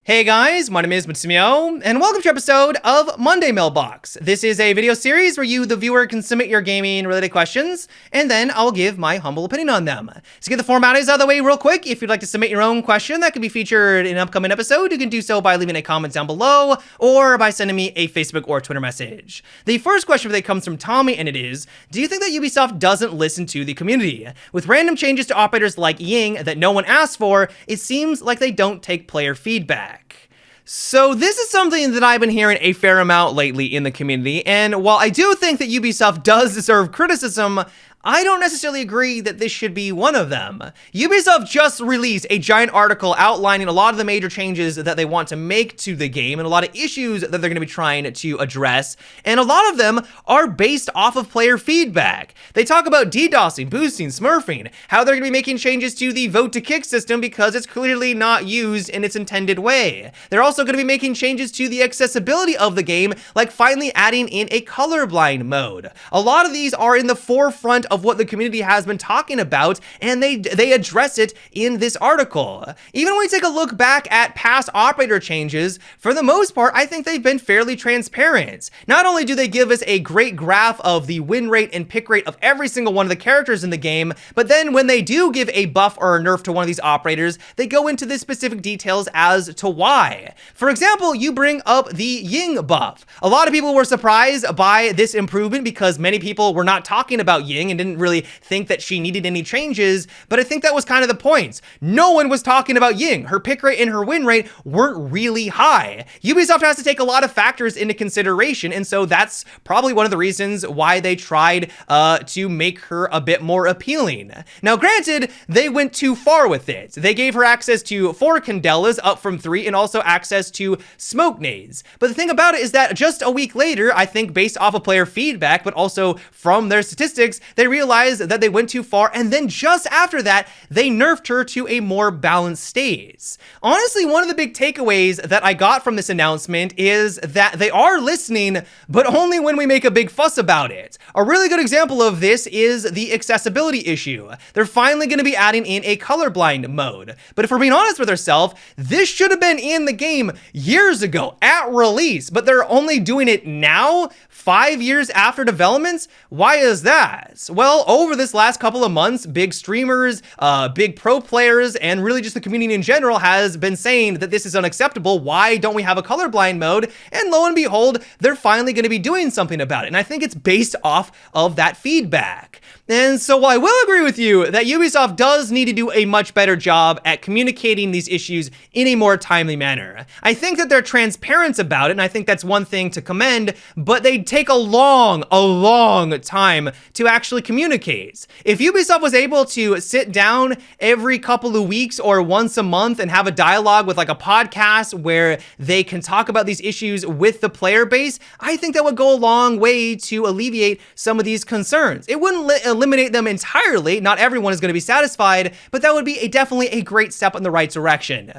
Hey guys, my name is Matsumo, and welcome to episode of Monday Mailbox. This is a video series where you, the viewer, can submit your gaming-related questions, and then I'll give my humble opinion on them. To get the formalities out of the way real quick, if you'd like to submit your own question that could be featured in an upcoming episode, you can do so by leaving a comment down below, or by sending me a Facebook or Twitter message. The first question today comes from Tommy, and it is, do you think that Ubisoft doesn't listen to the community? With random changes to operators like Ying that no one asked for, it seems like they don't take player feedback. So this is something that I've been hearing a fair amount lately in the community, and while I do think that Ubisoft does deserve criticism, I don't necessarily agree that this should be one of them. Ubisoft just released a giant article outlining a lot of the major changes that they want to make to the game and a lot of issues that they're going to be trying to address, and a lot of them are based off of player feedback. They talk about DDoSing, boosting, smurfing, how they're going to be making changes to the vote to kick system because it's clearly not used in its intended way. They're also going to be making changes to the accessibility of the game, like finally adding in a colorblind mode. A lot of these are in the forefront of what the community has been talking about, and they address it in this article. Even when we take a look back at past operator changes, for the most part, I think they've been fairly transparent. Not only do they give us a great graph of the win rate and pick rate of every single one of the characters in the game, but then when they do give a buff or a nerf to one of these operators, they go into the specific details as to why. For example, you bring up the Ying buff. A lot of people were surprised by this improvement because many people were not talking about Ying and didn't really think that she needed any changes, but I think that was kind of the point. No one was talking about Ying. Her pick rate and her win rate weren't really high. Ubisoft has to take a lot of factors into consideration, and so that's probably one of the reasons why they tried to make her a bit more appealing. Now, granted, they went too far with it. They gave her access to 4 Candelas up from 3 and also access to smoke nades. But the thing about it is that just a week later, I think based off of player feedback, but also from their statistics, they realized that they went too far, and then just after that, they nerfed her to a more balanced state. Honestly, one of the big takeaways that I got from this announcement is that they are listening, but only when we make a big fuss about it. A really good example of this is the accessibility issue. They're finally going to be adding in a colorblind mode. But if we're being honest with ourselves, this should have been in the game years ago at release, but they're only doing it now, 5 years after development? Why is that? Well, over this last couple of months, big streamers, big pro players, and really just the community in general has been saying that this is unacceptable. Why don't we have a colorblind mode? And lo and behold, they're finally going to be doing something about it. And I think it's based off of that feedback. And so while I will agree with you that Ubisoft does need to do a much better job at communicating these issues in a more timely manner, I think that they're transparent about it, and I think that's one thing to commend, but they take a long time to actually communicate. If Ubisoft was able to sit down every couple of weeks or once a month and have a dialogue with like a podcast where they can talk about these issues with the player base, I think that would go a long way to alleviate some of these concerns. It wouldn't eliminate them entirely. Not everyone is going to be satisfied, but that would be definitely a great step in the right direction.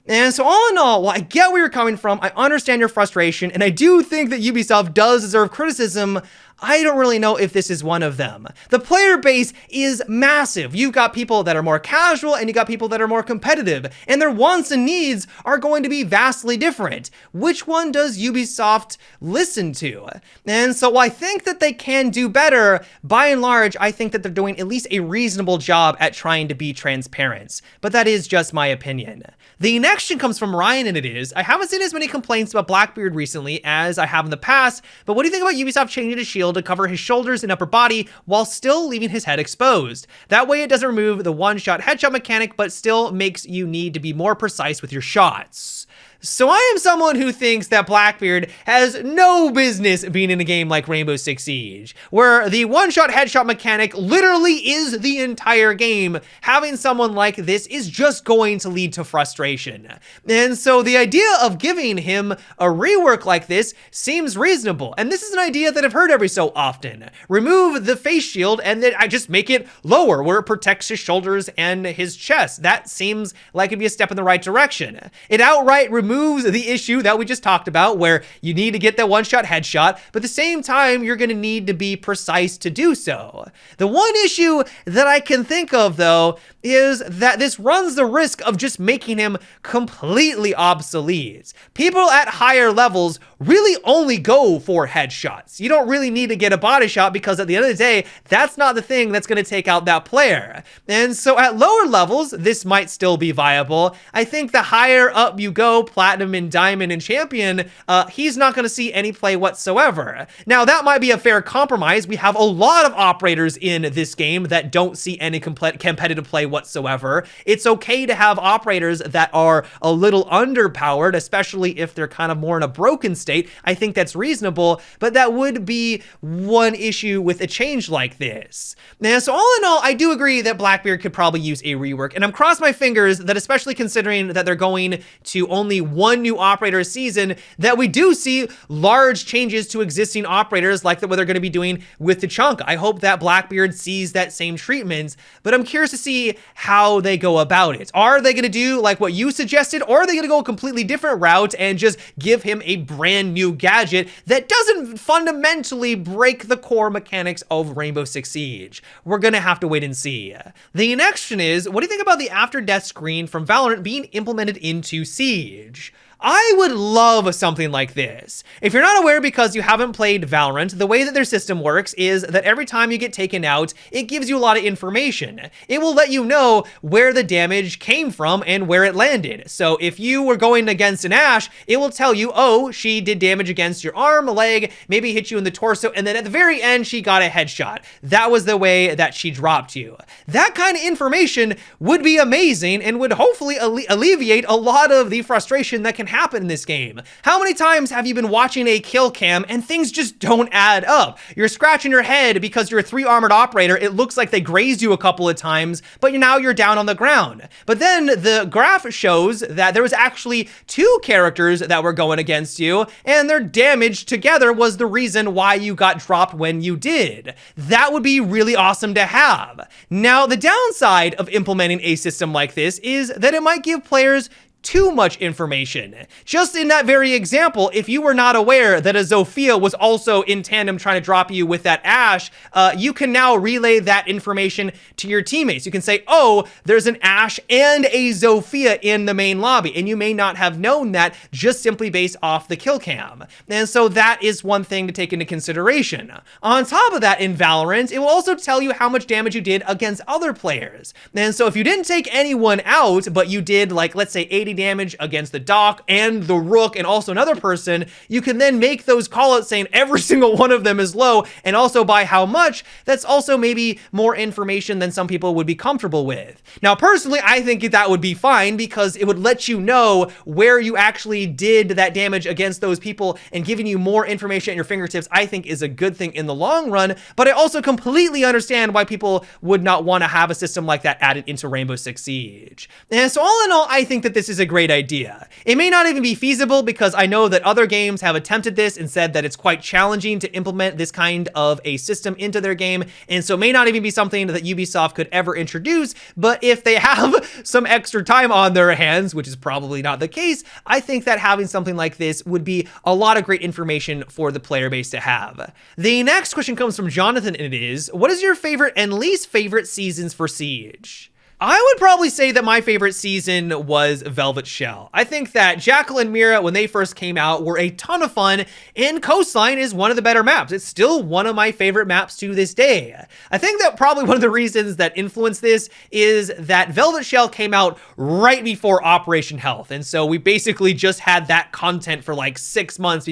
And so all in all, while I get where you're coming from, I understand your frustration, and I do think that Ubisoft does deserve criticism, I don't really know if this is one of them. The player base is massive. You've got people that are more casual and you got people that are more competitive, and their wants and needs are going to be vastly different. Which one does Ubisoft listen to? And so I think that they can do better. By and large, I think that they're doing at least a reasonable job at trying to be transparent, but that is just my opinion. The next one comes from Ryan, and it is, I haven't seen as many complaints about Blackbeard recently as I have in the past, but what do you think about Ubisoft changing his shield to cover his shoulders and upper body while still leaving his head exposed? That way it doesn't remove the one-shot headshot mechanic, but still makes you need to be more precise with your shots. So I am someone who thinks that Blackbeard has no business being in a game like Rainbow Six Siege, where the one-shot headshot mechanic literally is the entire game. Having someone like this is just going to lead to frustration. And so the idea of giving him a rework like this seems reasonable. And this is an idea that I've heard every so often. Remove the face shield and then I just make it lower where it protects his shoulders and his chest. That seems like it'd be a step in the right direction. It outright removes removes the issue that we just talked about where you need to get that one-shot headshot, but at the same time, you're gonna need to be precise to do so. The one issue that I can think of, though, is that this runs the risk of just making him completely obsolete. People at higher levels really only go for headshots. You don't really need to get a body shot because at the end of the day, that's not the thing that's going to take out that player. And so at lower levels, this might still be viable. I think the higher up you go, platinum and diamond and champion, he's not going to see any play whatsoever. Now, that might be a fair compromise. We have a lot of operators in this game that don't see any competitive play whatsoever. It's okay to have operators that are a little underpowered, especially if they're kind of more in a broken state. I think that's reasonable, but that would be one issue with a change like this. Now, so all in all, I do agree that Blackbeard could probably use a rework, and I'm crossing my fingers that, especially considering that they're going to only one new operator a season, that we do see large changes to existing operators like what they're going to be doing with the chunk. I hope that Blackbeard sees that same treatment, but I'm curious to see how they go about it. Are they going to do like what you suggested, or are they going to go a completely different route and just give him a brand new gadget that doesn't fundamentally break the core mechanics of Rainbow Six Siege? We're going to have to wait and see. The next question is, what do you think about the after death screen from Valorant being implemented into Siege? I would love something like this. If you're not aware because you haven't played Valorant, the way that their system works is that every time you get taken out, it gives you a lot of information. It will let you know where the damage came from and where it landed. So if you were going against an Ashe, it will tell you, oh, she did damage against your arm, leg, maybe hit you in the torso, and then at the very end, she got a headshot. That was the way that she dropped you. That kind of information would be amazing and would hopefully alleviate a lot of the frustration that can happen in this game. How many times have you been watching a kill cam and things just don't add up? You're scratching your head because you're a 3 armored operator. It looks like they grazed you a couple of times, but now you're down on the ground. But then the graph shows that there was actually 2 characters that were going against you, and their damage together was the reason why you got dropped when you did. That would be really awesome to have. Now, the downside of implementing a system like this is that it might give players too much information. Just in that very example, if you were not aware that a Zofia was also in tandem trying to drop you with that Ashe, you can now relay that information to your teammates. You can say, oh, there's an Ashe and a Zofia in the main lobby, and you may not have known that just simply based off the kill cam. And so that is one thing to take into consideration. On top of that, in Valorant, it will also tell you how much damage you did against other players. And so if you didn't take anyone out, but you did, like, let's say 80 damage against the Doc and the Rook and also another person, you can then make those callouts saying every single one of them is low, and also by how much. That's also maybe more information than some people would be comfortable with. Now, personally, I think that would be fine because it would let you know where you actually did that damage against those people, and giving you more information at your fingertips, I think is a good thing in the long run. But I also completely understand why people would not want to have a system like that added into Rainbow Six Siege. And so all in all, I think that this is a great idea. It may not even be feasible because I know that other games have attempted this and said that it's quite challenging to implement this kind of a system into their game, and so it may not even be something that Ubisoft could ever introduce. But if they have some extra time on their hands, which is probably not the case, I think that having something like this would be a lot of great information for the player base to have. The next question comes from Jonathan, and it is, what is your favorite and least favorite seasons for Siege? I would probably say that my favorite season was Velvet Shell. I think that Jackal and Mira, when they first came out, were a ton of fun, and Coastline is one of the better maps. It's still one of my favorite maps to this day. I think that probably one of the reasons that influenced this is that Velvet Shell came out right before Operation Health, and so we basically just had that content for like 6 months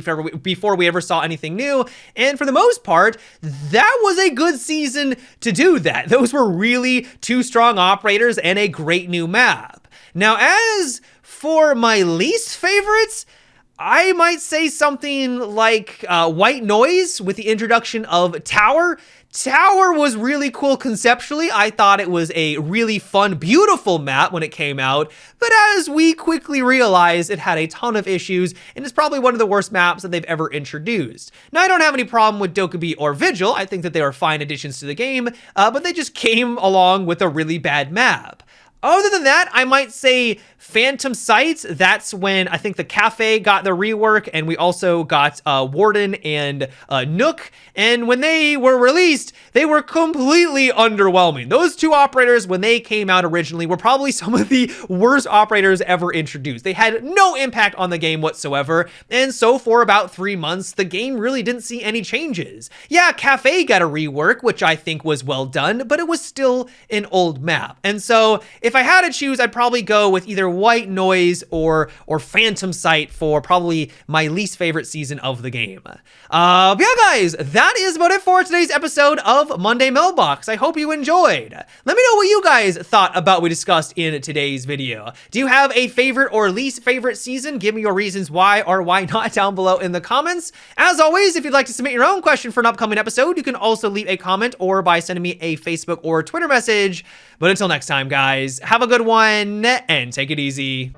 before we ever saw anything new, and for the most part, that was a good season to do that. Those were really 2 strong operators and a great new map. Now, as for my least favorites, I might say something like White Noise with the introduction of Tower. Tower was really cool conceptually. I thought it was a really fun, beautiful map when it came out, but as we quickly realized, it had a ton of issues, and it's probably one of the worst maps that they've ever introduced. Now, I don't have any problem with Dokkaebi or Vigil. I think that they are fine additions to the game, but they just came along with a really bad map. Other than that, I might say Phantom Sight. That's when I think the cafe got the rework, and we also got Warden and Nook. And when they were released, they were completely underwhelming. Those two operators, when they came out originally, were probably some of the worst operators ever introduced. They had no impact on the game whatsoever. And so for about 3 months, the game really didn't see any changes. Yeah, cafe got a rework, which I think was well done, but it was still an old map. And so if I had to choose, I'd probably go with either White Noise or Phantom Sight for probably my least favorite season of the game. But yeah, guys, that is about it for today's episode of Monday Mailbox. I hope you enjoyed. Let me know what you guys thought about what we discussed in today's video. Do you have a favorite or least favorite season? Give me your reasons why or why not down below in the comments. As always, if you'd like to submit your own question for an upcoming episode, you can also leave a comment or by sending me a Facebook or Twitter message. But until next time, guys, have a good one and take it easy.